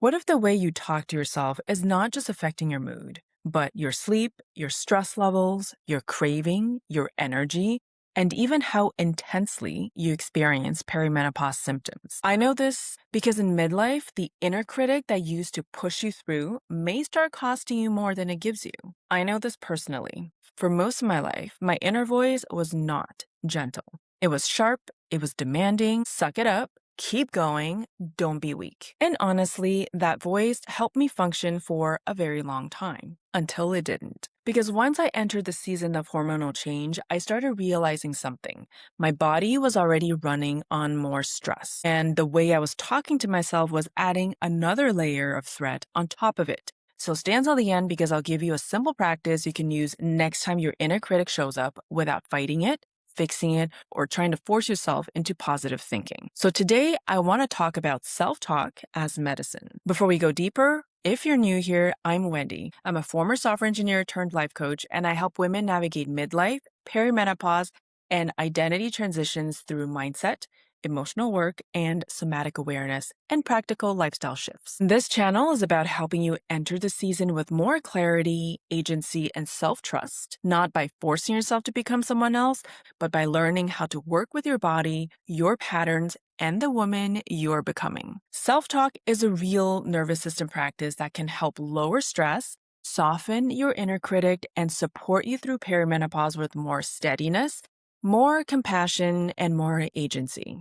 What if the way you talk to yourself is not just affecting your mood, but your sleep, your stress levels, your craving, your energy, and even how intensely you experience perimenopause symptoms? I know this because in midlife, the inner critic that used to push you through may start costing you more than it gives you. I know this personally. For most of my life, my inner voice was not gentle. It was sharp, it was demanding, suck it up, keep going, don't be weak. And honestly, that voice helped me function for a very long time until it didn't. Because once I entered the season of hormonal change, I started realizing something. My body was already running on more stress. And the way I was talking to myself was adding another layer of threat on top of it. So stay until the end because I'll give you a simple practice you can use next time your inner critic shows up without fighting it, fixing it, or trying to force yourself into positive thinking. So today, I want to talk about self-talk as medicine. Before we go deeper, if you're new here, I'm Wendy. I'm a former software engineer turned life coach, and I help women navigate midlife, perimenopause, and identity transitions through mindset, emotional work, and somatic awareness, and practical lifestyle shifts. This channel is about helping you enter the season with more clarity, agency, and self-trust, not by forcing yourself to become someone else, but by learning how to work with your body, your patterns, and the woman you're becoming. Self-talk is a real nervous system practice that can help lower stress, soften your inner critic, and support you through perimenopause with more steadiness, more compassion, and more agency.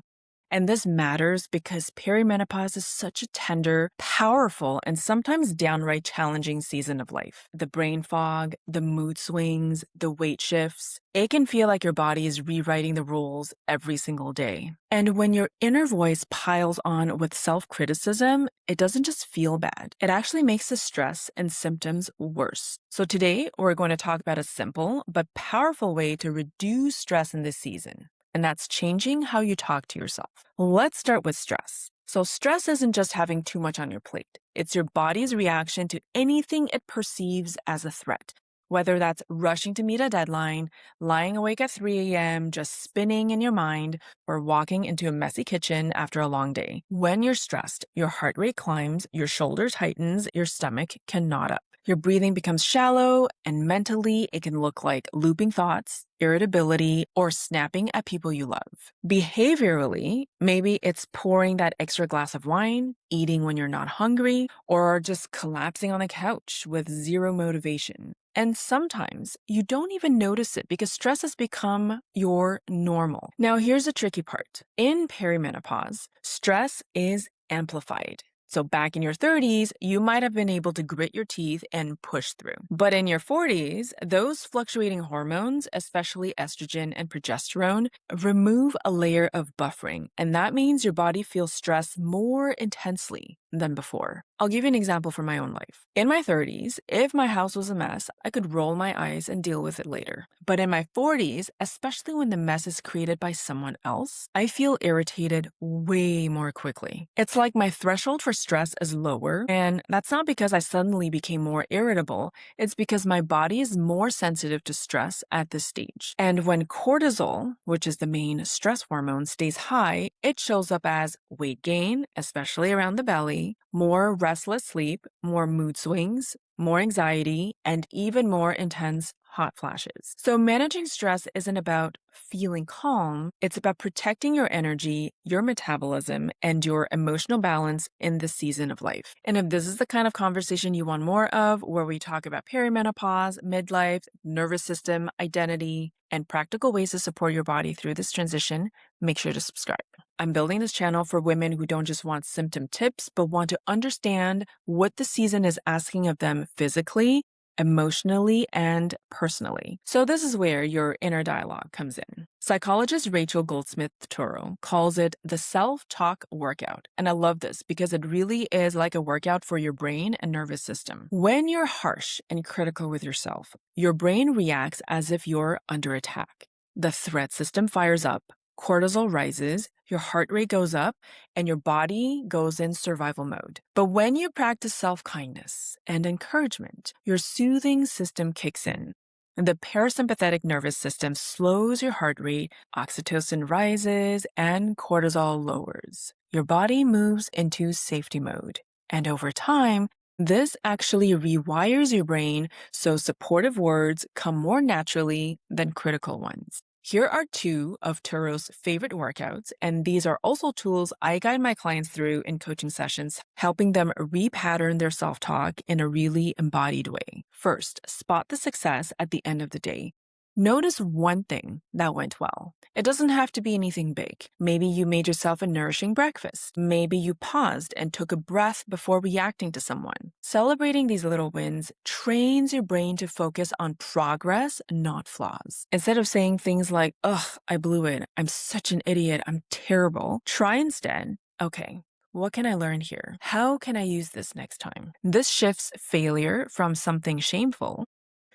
And this matters because perimenopause is such a tender, powerful, and sometimes downright challenging season of life. The brain fog, the mood swings, the weight shifts, it can feel like your body is rewriting the rules every single day. And when your inner voice piles on with self-criticism, it doesn't just feel bad. It actually makes the stress and symptoms worse. So today, we're going to talk about a simple but powerful way to reduce stress in this season. And that's changing how you talk to yourself. Let's start with stress. So stress isn't just having too much on your plate. It's your body's reaction to anything it perceives as a threat. Whether that's rushing to meet a deadline, lying awake at 3 a.m., just spinning in your mind, or walking into a messy kitchen after a long day. When you're stressed, your heart rate climbs, your shoulders tightens, your stomach can knot up. Your breathing becomes shallow, and mentally, it can look like looping thoughts, irritability, or snapping at people you love. Behaviorally, maybe it's pouring that extra glass of wine, eating when you're not hungry, or just collapsing on the couch with zero motivation. And sometimes you don't even notice it because stress has become your normal. Now, here's the tricky part. In perimenopause, stress is amplified. So back in your 30s, you might have been able to grit your teeth and push through. But in your 40s, those fluctuating hormones, especially estrogen and progesterone, remove a layer of buffering. And that means your body feels stress more intensely than before. I'll give you an example from my own life. In my 30s, if my house was a mess, I could roll my eyes and deal with it later. But in my 40s, especially when the mess is created by someone else, I feel irritated way more quickly. It's like my threshold for stress is lower, and that's not because I suddenly became more irritable. It's because my body is more sensitive to stress at this stage. And when cortisol, which is the main stress hormone, stays high, it shows up as weight gain, especially around the belly, more restless sleep, more mood swings, more anxiety, and even more intense hot flashes. So managing stress isn't about feeling calm. It's about protecting your energy, your metabolism, and your emotional balance in this season of life. And if this is the kind of conversation you want more of, where we talk about perimenopause, midlife, nervous system, identity, and practical ways to support your body through this transition, make sure to subscribe. I'm building this channel for women who don't just want symptom tips, but want to understand what the season is asking of them physically, emotionally, and personally. So this is where your inner dialogue comes in. Psychologist Rachel Goldsmith-Toro calls it the self-talk workout. And I love this because it really is like a workout for your brain and nervous system. When you're harsh and critical with yourself, your brain reacts as if you're under attack. The threat system fires up, cortisol rises, your heart rate goes up, and your body goes in survival mode. But when you practice self-kindness and encouragement, your soothing system kicks in. And the parasympathetic nervous system slows your heart rate, oxytocin rises, and cortisol lowers. Your body moves into safety mode. And over time, this actually rewires your brain so supportive words come more naturally than critical ones. Here are two of Turo's favorite workouts, and these are also tools I guide my clients through in coaching sessions, helping them repattern their self talk in a really embodied way. First, spot the success at the end of the day. Notice one thing that went well. It doesn't have to be anything big. Maybe you made yourself a nourishing breakfast. Maybe you paused and took a breath before reacting to someone. Celebrating these little wins trains your brain to focus on progress, not flaws. Instead of saying things like, ugh, I blew it, I'm such an idiot, I'm terrible, try instead, okay, what can I learn here? How can I use this next time? This shifts failure from something shameful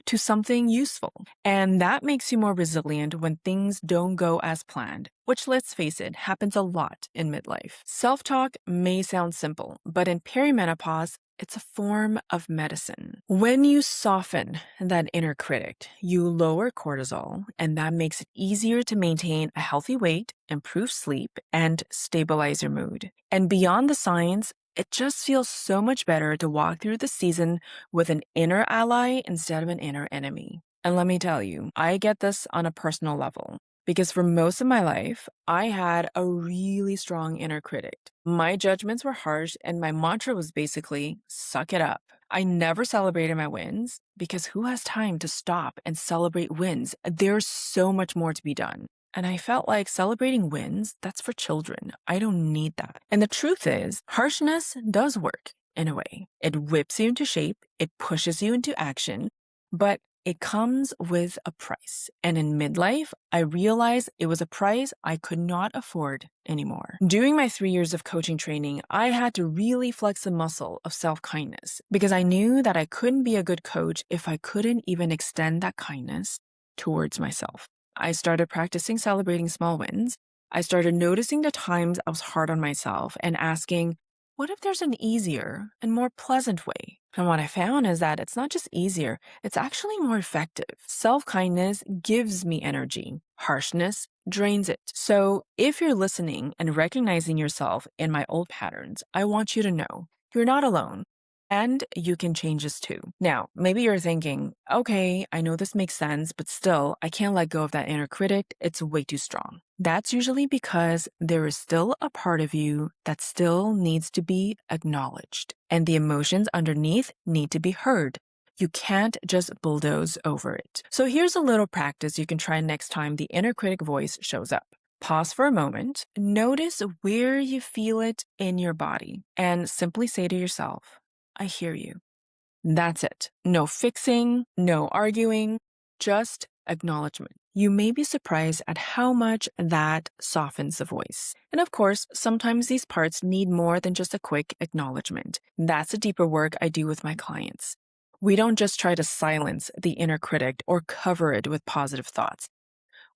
to something useful. And that makes you more resilient when things don't go as planned, which, let's face it, happens a lot in midlife. Self-talk may sound simple, but in perimenopause, it's a form of medicine. When you soften that inner critic, you lower cortisol, and that makes it easier to maintain a healthy weight, improve sleep, and stabilize your mood. And beyond the science, it just feels so much better to walk through the season with an inner ally instead of an inner enemy. And let me tell you, I get this on a personal level because for most of my life, I had a really strong inner critic. My judgments were harsh, and my mantra was basically, suck it up. I never celebrated my wins because who has time to stop and celebrate wins? There's so much more to be done. And I felt like celebrating wins, that's for children. I don't need that. And the truth is, harshness does work in a way. It whips you into shape, it pushes you into action, but it comes with a price. And in midlife, I realized it was a price I could not afford anymore. During my 3 years of coaching training, I had to really flex the muscle of self-kindness because I knew that I couldn't be a good coach if I couldn't even extend that kindness towards myself. I started practicing celebrating small wins. I started noticing the times I was hard on myself and asking, what if there's an easier and more pleasant way? And what I found is that it's not just easier, it's actually more effective. Self-kindness gives me energy. Harshness drains it. So if you're listening and recognizing yourself in my old patterns, I want you to know you're not alone. And you can change this too. Now, maybe you're thinking, okay, I know this makes sense, but still, I can't let go of that inner critic. It's way too strong. That's usually because there is still a part of you that still needs to be acknowledged, and the emotions underneath need to be heard. You can't just bulldoze over it. So here's a little practice you can try next time the inner critic voice shows up. Pause for a moment, notice where you feel it in your body, and simply say to yourself, I hear you. That's it. No fixing, no arguing, just acknowledgement. You may be surprised at how much that softens the voice. And of course, sometimes these parts need more than just a quick acknowledgement. That's the deeper work I do with my clients. We don't just try to silence the inner critic or cover it with positive thoughts.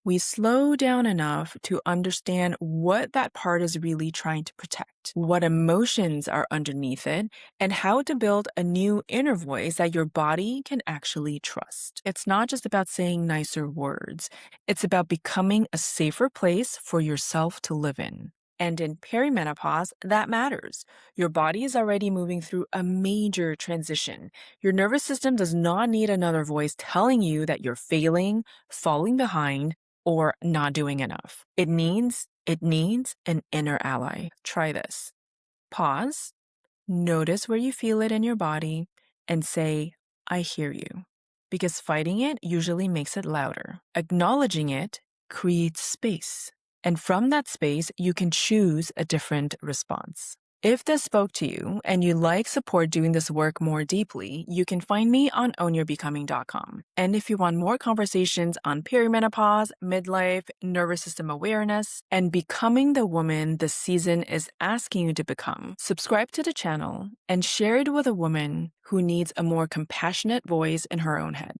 We slow down enough to understand what that part is really trying to protect, what emotions are underneath it, and how to build a new inner voice that your body can actually trust. It's not just about saying nicer words, it's about becoming a safer place for yourself to live in. And in perimenopause, that matters. Your body is already moving through a major transition. Your nervous system does not need another voice telling you that you're failing, falling behind, or not doing enough. It needs an inner ally. Try this. Pause, notice where you feel it in your body, and say, I hear you. Because fighting it usually makes it louder. Acknowledging it creates space. And from that space, you can choose a different response. If this spoke to you and you like support doing this work more deeply, you can find me on ownyourbecoming.com. And if you want more conversations on perimenopause, midlife, nervous system awareness, and becoming the woman the season is asking you to become, subscribe to the channel and share it with a woman who needs a more compassionate voice in her own head.